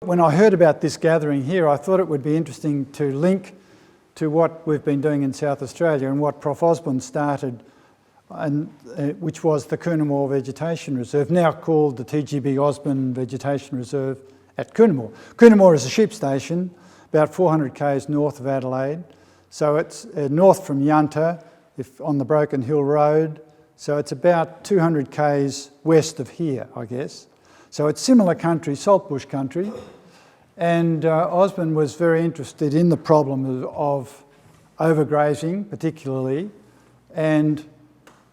When I heard about this gathering here, I thought it would be interesting to link to what we've been doing in South Australia and what Prof Osborn started, which was the Koonamore Vegetation Reserve, now called the TGB Osborn Vegetation Reserve at Koonamore. Koonamore is a sheep station about 400 k's north of Adelaide. So it's north from Yunta, on the Broken Hill Road. So it's about 200 k's west of here, I guess. So it's similar country, saltbush country. And Osborn was very interested in the problem of overgrazing, particularly, and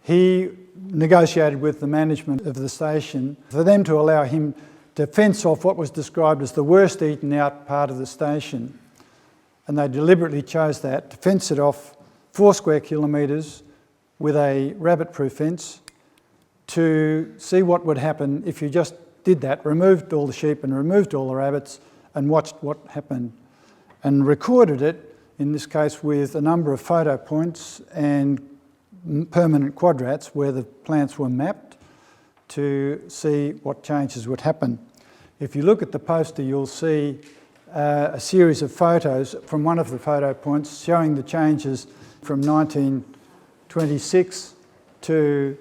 he negotiated with the management of the station for them to allow him to fence off what was described as the worst eaten out part of the station. And they deliberately chose that, to fence it off 4 square kilometres with a rabbit-proof fence to see what would happen if you just did that, removed all the sheep and removed all the rabbits and watched what happened, and recorded it, in this case with a number of photo points and permanent quadrats where the plants were mapped to see what changes would happen. If you look at the poster, you'll see a series of photos from one of the photo points showing the changes from 1926 to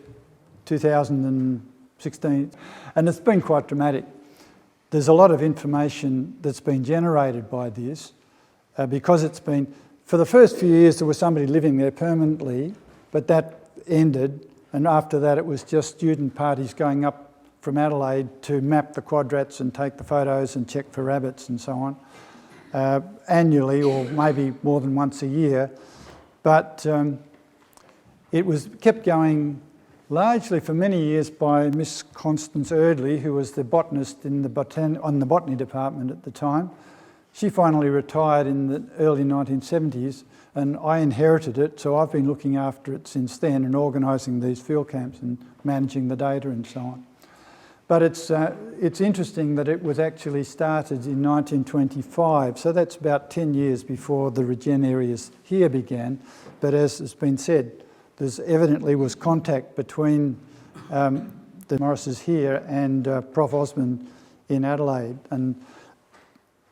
2016, and it's been quite dramatic. There's a lot of information that's been generated by this because it's been, for the first few years there was somebody living there permanently, but that ended, and after that it was just student parties going up from Adelaide to map the quadrats and take the photos and check for rabbits and so on, annually or maybe more than once a year. But it was kept going largely for many years by Miss Constance Eardley, who was the botanist in on the botany department at the time. She finally retired in the early 1970s, and I inherited it, so I've been looking after it since then and organising these field camps and managing the data and so on. But it's interesting that it was actually started in 1925, so that's about 10 years before the regen areas here began. But as has been said, there evidently was contact between the Morrises here and Prof Osborn in Adelaide. And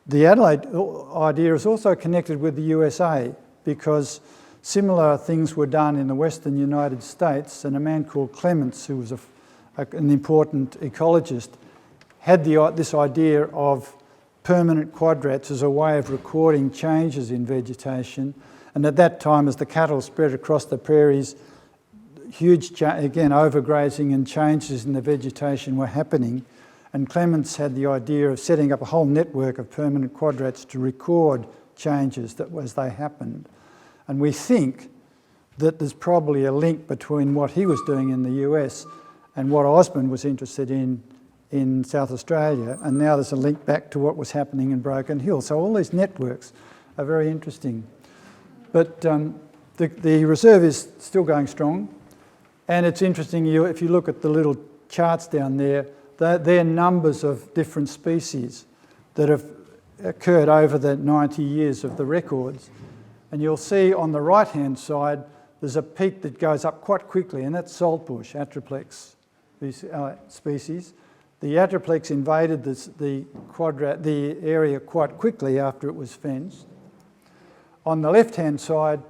the Adelaide idea is also connected with the USA because similar things were done in the Western United States, and a man called Clements, who was an important ecologist, had this idea of permanent quadrats as a way of recording changes in vegetation. And at that time, as the cattle spread across the prairies, huge, again, overgrazing and changes in the vegetation were happening. And Clements had the idea of setting up a whole network of permanent quadrats to record changes as they happened. And we think that there's probably a link between what he was doing in the US and what Osborn was interested in South Australia. And now there's a link back to what was happening in Broken Hill. So all these networks are very interesting. But the reserve is still going strong, and it's interesting, if you look at the little charts down there, they're numbers of different species that have occurred over the 90 years of the records. And you'll see on the right-hand side, there's a peak that goes up quite quickly, and that's saltbush, Atriplex species. The Atriplex invaded the area quite quickly after it was fenced. On the left-hand side,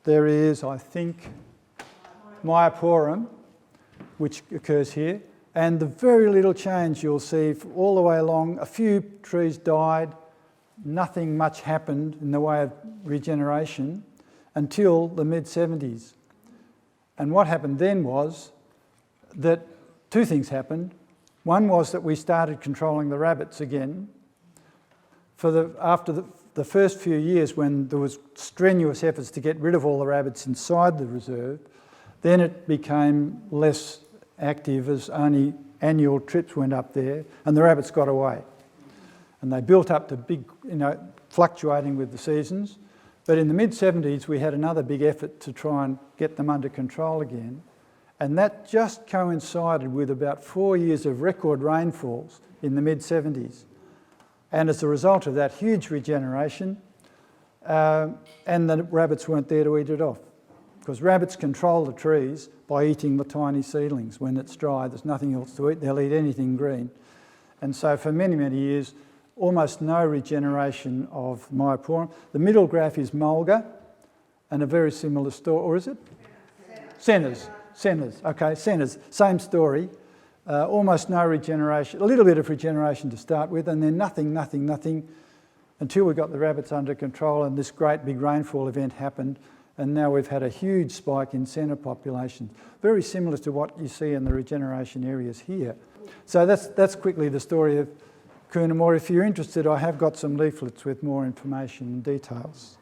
there is, I think, Myoporum, which occurs here, and the very little change you'll see all the way along. A few trees died, nothing much happened in the way of regeneration until the mid-70s. And what happened then was that 2 things happened. One was that we started controlling the rabbits again. After the first few years, when there was strenuous efforts to get rid of all the rabbits inside the reserve, then it became less active as only annual trips went up there, and the rabbits got away. And they built up to big, fluctuating with the seasons. But in the mid-70s, we had another big effort to try and get them under control again. And that just coincided with about 4 years of record rainfalls in the mid-70s. And as a result of that, huge regeneration, and the rabbits weren't there to eat it off. Because rabbits control the trees by eating the tiny seedlings. When it's dry, there's nothing else to eat. They'll eat anything green. And so for many, many years, almost no regeneration of Myoporum. The middle graph is Mulga, and a very similar story, or is it? Centres, okay, centres, same story. Almost no regeneration, a little bit of regeneration to start with, and then nothing, until we got the rabbits under control and this great big rainfall event happened, and now we've had a huge spike in centre populations, very similar to what you see in the regeneration areas here. So that's quickly the story of Koonamore. If you're interested, I have got some leaflets with more information and details.